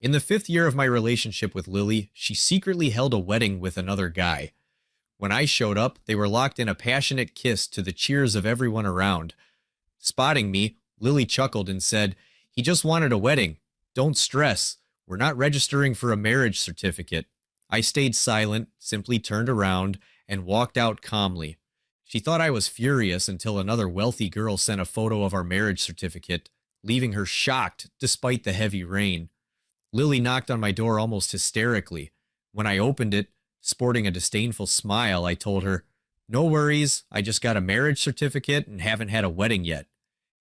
In the 5th year of my relationship with Lily, she secretly held a wedding with another guy. When I showed up, they were locked in a passionate kiss to the cheers of everyone around. Spotting me, Lily chuckled and said, "He just wanted a wedding. Don't stress. We're not registering for a marriage certificate." I stayed silent, simply turned around, and walked out calmly. She thought I was furious until another wealthy girl sent a photo of our marriage certificate, leaving her shocked despite the heavy rain. Lily knocked on my door almost hysterically. When I opened it, sporting a disdainful smile, I told her, "No worries, I just got a marriage certificate and haven't had a wedding yet."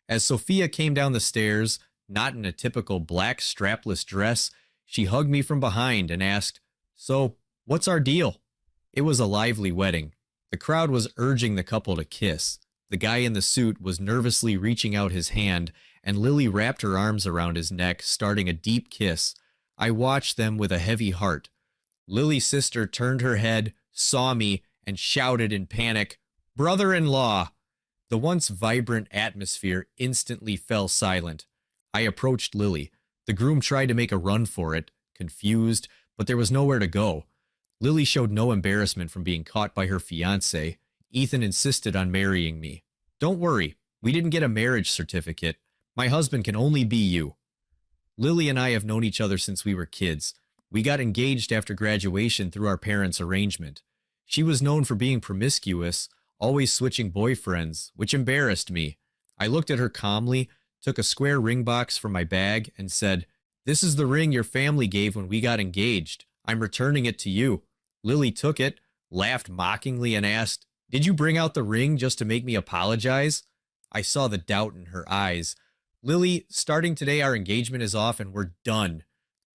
As Sophia came down the stairs, not in a typical black strapless dress, she hugged me from behind and asked, "So, what's our deal?" It was a lively wedding. The crowd was urging the couple to kiss. The guy in the suit was nervously reaching out his hand, and Lily wrapped her arms around his neck, starting a deep kiss. I watched them with a heavy heart. Lily's sister turned her head, saw me, and shouted in panic, "Brother-in-law!" The once vibrant atmosphere instantly fell silent. I approached Lily. The groom tried to make a run for it, confused, but there was nowhere to go. Lily showed no embarrassment from being caught by her fiance. Ethan insisted on marrying me. "Don't worry, we didn't get a marriage certificate. My husband can only be you." Lily and I have known each other since we were kids. We got engaged after graduation through our parents' arrangement. She was known for being promiscuous, always switching boyfriends, which embarrassed me. I looked at her calmly, took a square ring box from my bag, and said, "This is the ring your family gave when we got engaged. I'm returning it to you." Lily took it, laughed mockingly, and asked, "Did you bring out the ring just to make me apologize?" I saw the doubt in her eyes. "Lily, starting today our engagement is off and we're done."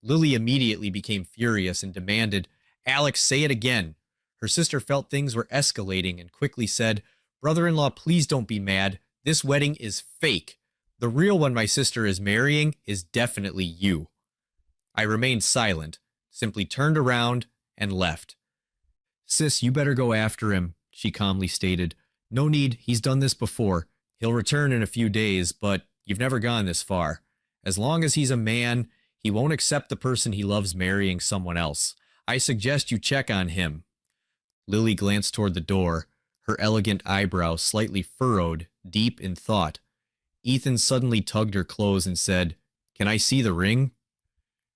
Lily immediately became furious and demanded, "Alex, say it again." Her sister felt things were escalating and quickly said, "Brother-in-law, please don't be mad. This wedding is fake. The real one my sister is marrying is definitely you." I remained silent, simply turned around and left. "Sis, you better go after him," she calmly stated. "No need, he's done this before. He'll return in a few days, but you've never gone this far. As long as he's a man, he won't accept the person he loves marrying someone else. I suggest you check on him." Lily glanced toward the door, her elegant eyebrows slightly furrowed, deep in thought. Ethan suddenly tugged her clothes and said, "Can I see the ring?"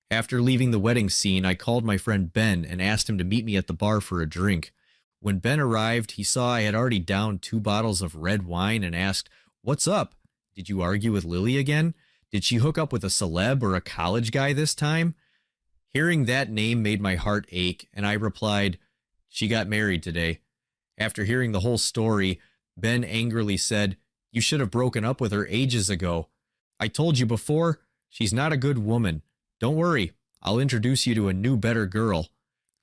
After leaving the wedding scene, I called my friend Ben and asked him to meet me at the bar for a drink. When Ben arrived, he saw I had already downed 2 bottles of red wine and asked, "What's up? Did you argue with Lily again? Did she hook up with a celeb or a college guy this time?" Hearing that name made my heart ache, and I replied, "She got married today." After hearing the whole story, Ben angrily said, "You should have broken up with her ages ago. I told you before, she's not a good woman. Don't worry, I'll introduce you to a new, better girl."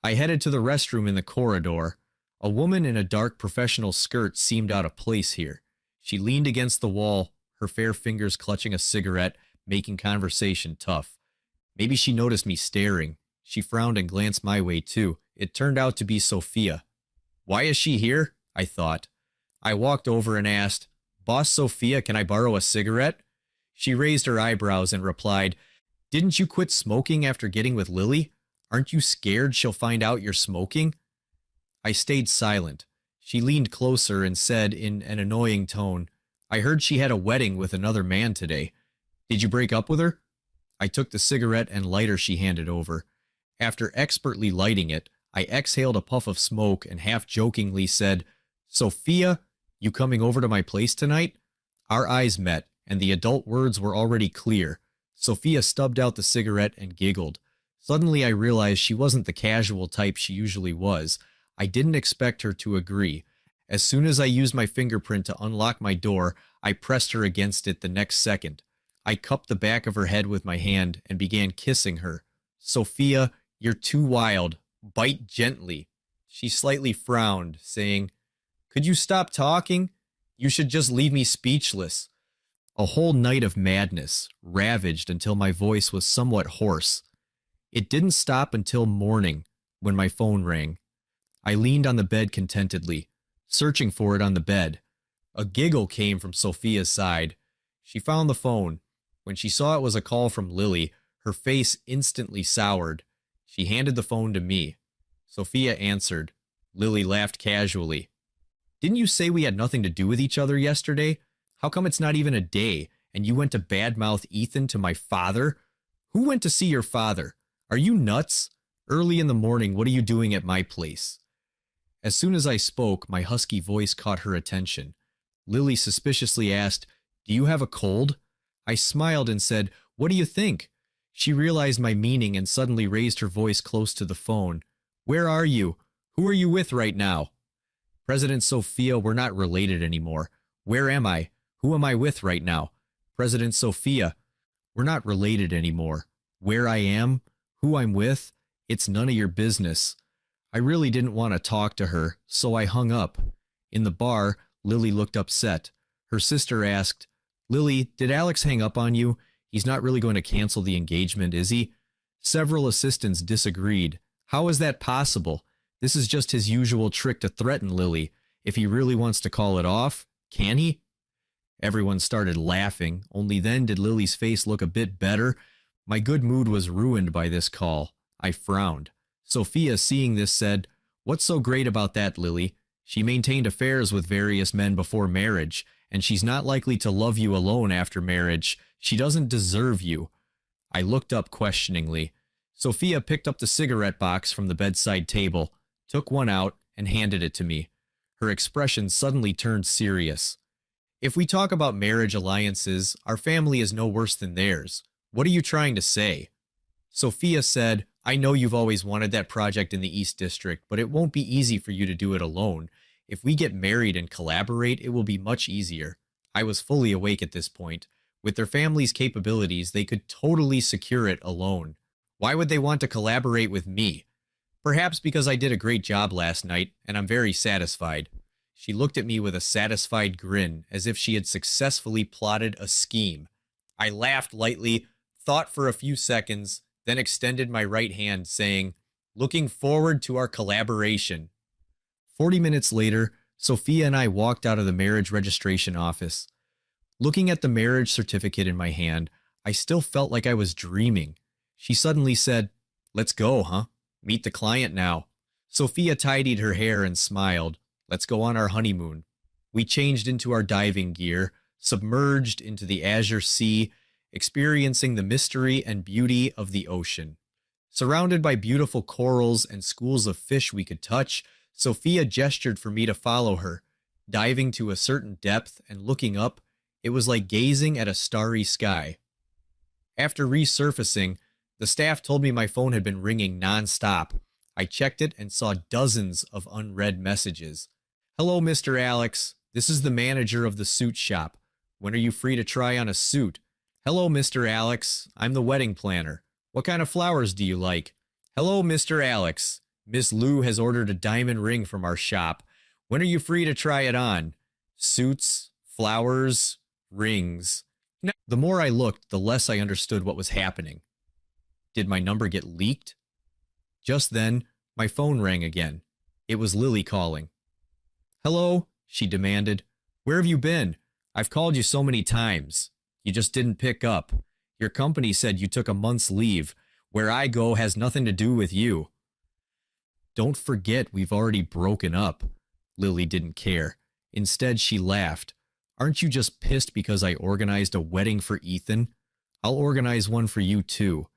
I headed to the restroom in the corridor. A woman in a dark professional skirt seemed out of place here. She leaned against the wall, her fair fingers clutching a cigarette, making conversation tough. Maybe she noticed me staring. She frowned and glanced my way too. It turned out to be Sophia. Why is she here? I thought. I walked over and asked, "Boss Sophia, can I borrow a cigarette?" She raised her eyebrows and replied, "Didn't you quit smoking after getting with Lily? Aren't you scared she'll find out you're smoking?" I stayed silent. She leaned closer and said in an annoying tone, "I heard she had a wedding with another man today. Did you break up with her?" I took the cigarette and lighter she handed over. After expertly lighting it, I exhaled a puff of smoke and half-jokingly said, "Sophia, you coming over to my place tonight?" Our eyes met, and the adult words were already clear. Sophia stubbed out the cigarette and giggled. Suddenly I realized she wasn't the casual type she usually was. I didn't expect her to agree. As soon as I used my fingerprint to unlock my door, I pressed her against it the next second. I cupped the back of her head with my hand and began kissing her. "Sophia, you're too wild. Bite gently." She slightly frowned, saying, "Could you stop talking? You should just leave me speechless." A whole night of madness, ravaged until my voice was somewhat hoarse. It didn't stop until morning, when my phone rang. I leaned on the bed contentedly, searching for it on the bed. A giggle came from Sophia's side. She found the phone. When she saw it was a call from Lily, Her face instantly soured. She handed the phone to me. Sophia answered. Lily laughed casually. Didn't you say we had nothing to do with each other yesterday? How come it's not even a day, and you went to badmouth Ethan to my father? Who went to see your father? Are you nuts? Early in the morning, what are you doing at my place? As soon as I spoke, my husky voice caught her attention. Lily suspiciously asked, Do you have a cold? I smiled and said, What do you think? She realized my meaning and suddenly raised her voice close to the phone. Where are you? Who are you with right now? President Sophia, we're not related anymore. Where am I? Who am I with right now? President Sophia, we're not related anymore. Where I am? Who I'm with? It's none of your business. I really didn't want to talk to her, so I hung up. In the bar, Lily looked upset. Her sister asked, Lily, did Alex hang up on you? He's not really going to cancel the engagement, is he? Several assistants disagreed. How is that possible? This is just his usual trick to threaten Lily. If he really wants to call it off, can he? Everyone started laughing. Only then did Lily's face look a bit better. My good mood was ruined by this call. I frowned. Sophia, seeing this, said, What's so great about that, Lily? She maintained affairs with various men before marriage, and she's not likely to love you alone after marriage. She doesn't deserve you. I looked up questioningly. Sophia picked up the cigarette box from the bedside table, took one out, and handed it to me. Her expression suddenly turned serious. If we talk about marriage alliances, our family is no worse than theirs. What are you trying to say? Sophia said, I know you've always wanted that project in the East District, but it won't be easy for you to do it alone. If we get married and collaborate, it will be much easier. I was fully awake at this point. With their family's capabilities, they could totally secure it alone. Why would they want to collaborate with me? Perhaps because I did a great job last night, and I'm very satisfied. She looked at me with a satisfied grin, as if she had successfully plotted a scheme. I laughed lightly, thought for a few seconds, then extended my right hand, saying, Looking forward to our collaboration. 40 minutes later, Sophia and I walked out of the marriage registration office. Looking at the marriage certificate in my hand, I still felt like I was dreaming. She suddenly said, Let's go, huh? Meet the client now. Sophia tidied her hair and smiled. Let's go on our honeymoon. We changed into our diving gear, submerged into the azure sea, experiencing the mystery and beauty of the ocean. Surrounded by beautiful corals and schools of fish we could touch, Sophia gestured for me to follow her. Diving to a certain depth and looking up, it was like gazing at a starry sky. After resurfacing, the staff told me my phone had been ringing non-stop. I checked it and saw dozens of unread messages. Hello, Mr. Alex. This is the manager of the suit shop. When are you free to try on a suit? Hello, Mr. Alex. I'm the wedding planner. What kind of flowers do you like? Hello, Mr. Alex. Miss Lou has ordered a diamond ring from our shop. When are you free to try it on? Suits, flowers, rings. No. The more I looked, the less I understood what was happening. Did my number get leaked? Just then, my phone rang again. It was Lily calling. Hello, she demanded. Where have you been? I've called you so many times. You just didn't pick up. Your company said you took a month's leave. Where I go has nothing to do with you. Don't forget we've already broken up. Lily didn't care. Instead, she laughed. Aren't you just pissed because I organized a wedding for Ethan? I'll organize one for you too.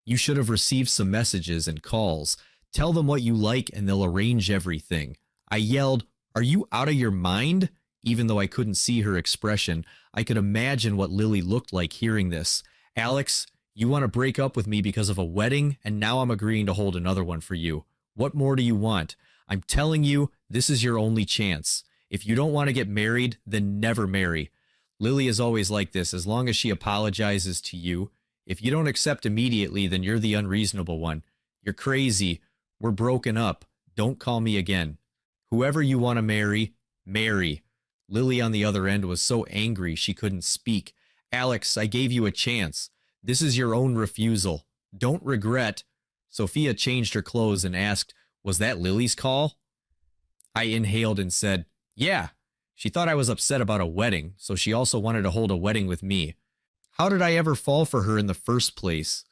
You should have received some messages and calls. Tell them what you like and they'll arrange everything. I yelled, Are you out of your mind? Even though I couldn't see her expression, I could imagine what Lily looked like hearing this. Alex, you want to break up with me because of a wedding, and now I'm agreeing to hold another one for you. What more do you want? I'm telling you, this is your only chance. If you don't want to get married, then never marry. Lily is always like this, as long as she apologizes to you. If you don't accept immediately, then you're the unreasonable one. You're crazy. We're broken up. Don't call me again. Whoever you want to marry, marry. Lily on the other end was so angry she couldn't speak. Alex, I gave you a chance. This is your own refusal. Don't regret. Sophia changed her clothes and asked, Was that Lily's call? I inhaled and said, Yeah. She thought I was upset about a wedding, so she also wanted to hold a wedding with me. How did I ever fall for her in the first place?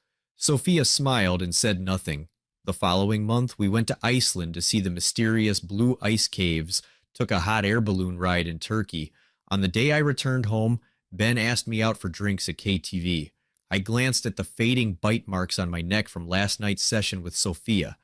Sophia smiled and said nothing. The following month, we went to Iceland to see the mysterious blue ice caves, took a hot air balloon ride in Turkey. On the day I returned home, Ben asked me out for drinks at KTV. I glanced at the fading bite marks on my neck from last night's session with Sophia.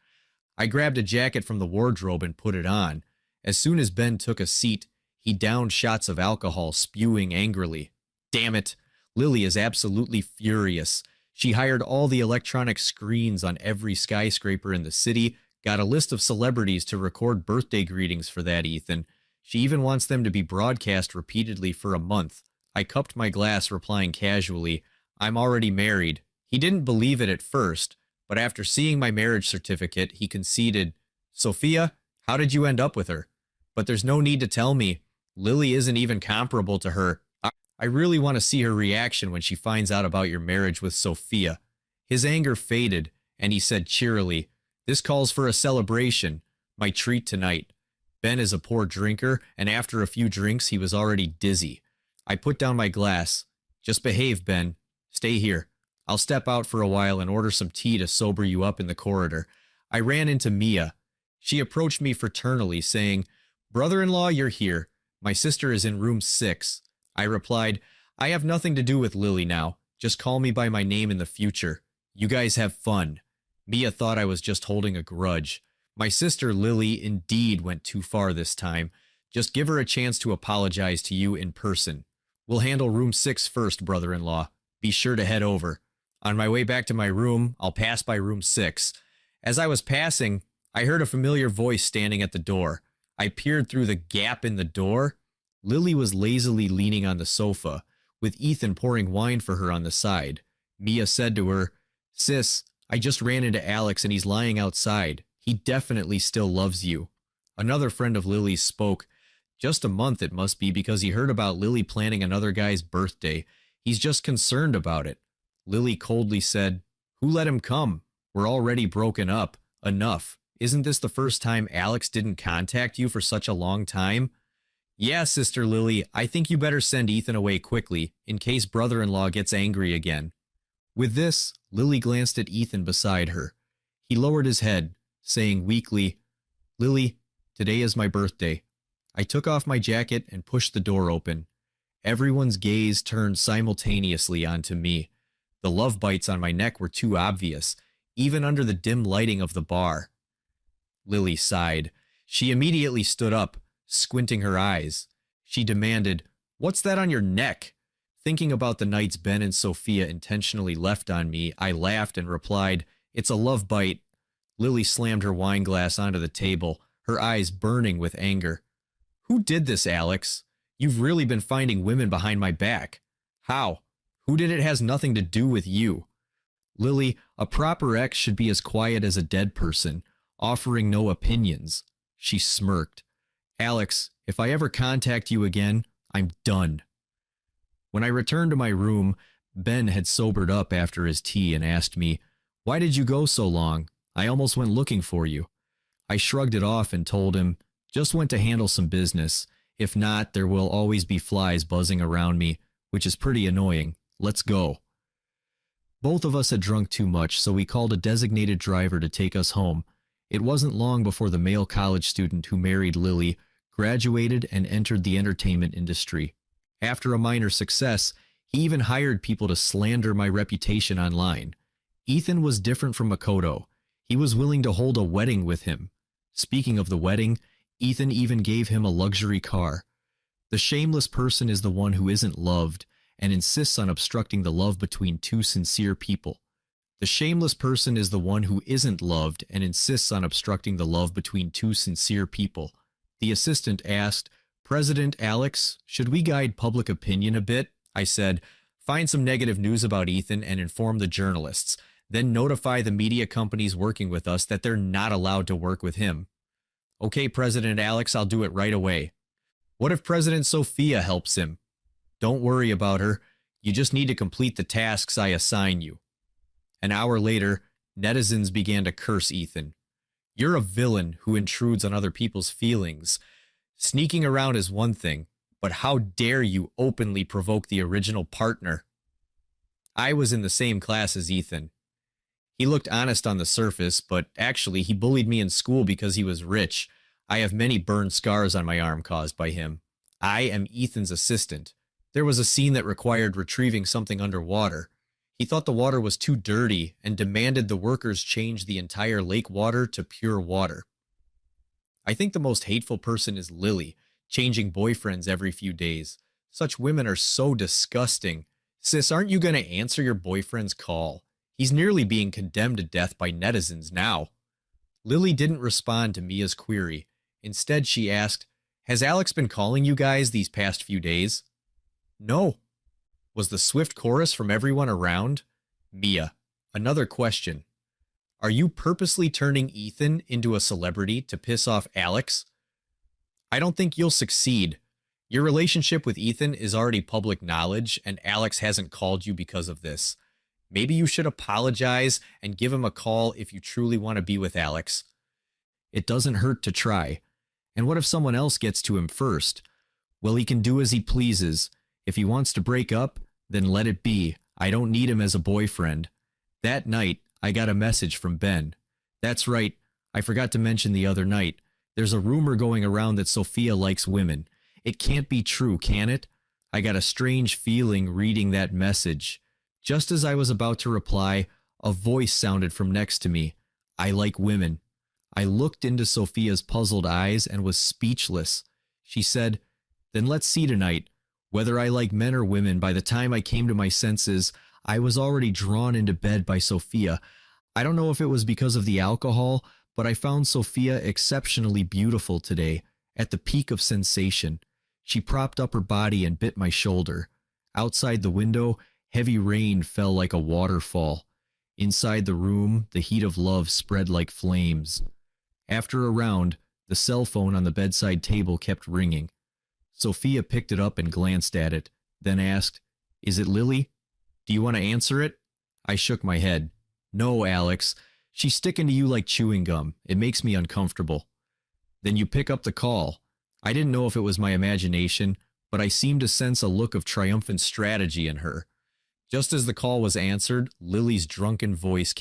I grabbed a jacket from the wardrobe and put it on. As soon as Ben took a seat, he downed shots of alcohol, spewing angrily. Damn it! Lily is absolutely furious. She hired all the electronic screens on every skyscraper in the city, got a list of celebrities to record birthday greetings for that Ethan. She even wants them to be broadcast repeatedly for a month. I cupped my glass, replying casually, I'm already married. He didn't believe it at first, but after seeing my marriage certificate, he conceded, Sophia, how did you end up with her? But there's no need to tell me. Lily isn't even comparable to her. I really want to see her reaction when she finds out about your marriage with Sophia. His anger faded, and he said cheerily, This calls for a celebration. My treat tonight. Ben is a poor drinker, and after a few drinks, he was already dizzy. I put down my glass. Just behave, Ben. Stay here. I'll step out for a while and order some tea to sober you up in the corridor. I ran into Mia. She approached me fraternally, saying, Brother-in-law, you're here. My sister is in room 6. I replied, I have nothing to do with Lily now. Just call me by my name in the future. You guys have fun. Mia thought I was just holding a grudge. My sister Lily indeed went too far this time. Just give her a chance to apologize to you in person. We'll handle room 6 first, brother-in-law. Be sure to head over. On my way back to my room, I'll pass by room 6. As I was passing, I heard a familiar voice standing at the door. I peered through the gap in the door. Lily was lazily leaning on the sofa, with Ethan pouring wine for her on the side. Mia said to her, Sis, I just ran into Alex and he's lying outside. He definitely still loves you. Another friend of Lily's spoke. Just a month it must be because he heard about Lily planning another guy's birthday. He's just concerned about it. Lily coldly said, Who let him come? We're already broken up. Enough. Isn't this the first time Alex didn't contact you for such a long time? Yeah, Sister Lily, I think you better send Ethan away quickly, in case brother-in-law gets angry again. With this, Lily glanced at Ethan beside her. He lowered his head, saying weakly, Lily, today is my birthday. I took off my jacket and pushed the door open. Everyone's gaze turned simultaneously onto me. The love bites on my neck were too obvious, even under the dim lighting of the bar. Lily sighed. She immediately stood up, squinting her eyes. She demanded, What's that on your neck? Thinking about the nights Ben and Sophia intentionally left on me, I laughed and replied, It's a love bite. Lily slammed her wine glass onto the table, her eyes burning with anger. Who did this, Alex? You've really been finding women behind my back. How? Who did it has nothing to do with you? Lily, a proper ex should be as quiet as a dead person, offering no opinions. She smirked. Alex, if I ever contact you again, I'm done. When I returned to my room, Ben had sobered up after his tea and asked me, Why did you go so long? I almost went looking for you. I shrugged it off and told him, Just went to handle some business. If not, there will always be flies buzzing around me, which is pretty annoying. Let's go. Both of us had drunk too much, so we called a designated driver to take us home. It wasn't long before the male college student who married Lily graduated and entered the entertainment industry. After a minor success, he even hired people to slander my reputation online. Ethan was different from Makoto. He was willing to hold a wedding with him. Speaking of the wedding, Ethan even gave him a luxury car. The shameless person is the one who isn't loved and insists on obstructing the love between two sincere people. The shameless person is the one who isn't loved and insists on obstructing the love between two sincere people. The assistant asked, President Alex, should we guide public opinion a bit? I said, find some negative news about Ethan and inform the journalists. Then notify the media companies working with us that they're not allowed to work with him. Okay, President Alex, I'll do it right away. What if President Sophia helps him? Don't worry about her. You just need to complete the tasks I assign you. An hour later, netizens began to curse Ethan. You're a villain who intrudes on other people's feelings. Sneaking around is one thing, but how dare you openly provoke the original partner? I was in the same class as Ethan. He looked honest on the surface, but actually, he bullied me in school because he was rich. I have many burned scars on my arm caused by him. I am Ethan's assistant. There was a scene that required retrieving something underwater. He thought the water was too dirty and demanded the workers change the entire lake water to pure water. I think the most hateful person is Lily, changing boyfriends every few days. Such women are so disgusting. Sis, aren't you going to answer your boyfriend's call? He's nearly being condemned to death by netizens now. Lily didn't respond to Mia's query. Instead, she asked, "Has Alex been calling you guys these past few days?" "No," was the swift chorus from everyone around. Mia, another question. "Are you purposely turning Ethan into a celebrity to piss off Alex?" "I don't think you'll succeed. Your relationship with Ethan is already public knowledge, and Alex hasn't called you because of this. Maybe you should apologize and give him a call if you truly want to be with Alex. It doesn't hurt to try. And what if someone else gets to him first? Well, he can do as he pleases. If he wants to break up, then let it be. I don't need him as a boyfriend." That night, I got a message from Ben. That's right, I forgot to mention the other night. There's a rumor going around that Sophia likes women. It can't be true, can it? I got a strange feeling reading that message. Just as I was about to reply, a voice sounded from next to me. "I like women." I looked into Sophia's puzzled eyes and was speechless. She said, "Then let's see tonight. Whether I like men or women, by the time I came to my senses, I was already drawn into bed by Sophia. I don't know if it was because of the alcohol, but I found Sophia exceptionally beautiful today, at the peak of sensation. She propped up her body and bit my shoulder. Outside the window, heavy rain fell like a waterfall. Inside the room, the heat of love spread like flames. After a round, the cell phone on the bedside table kept ringing. Sophia picked it up and glanced at it, then asked, "Is it Lily? Do you want to answer it?" I shook my head. "No, Alex. She's sticking to you like chewing gum. It makes me uncomfortable." "Then you pick up the call." I didn't know if it was my imagination, but I seemed to sense a look of triumphant strategy in her. Just as the call was answered, Lily's drunken voice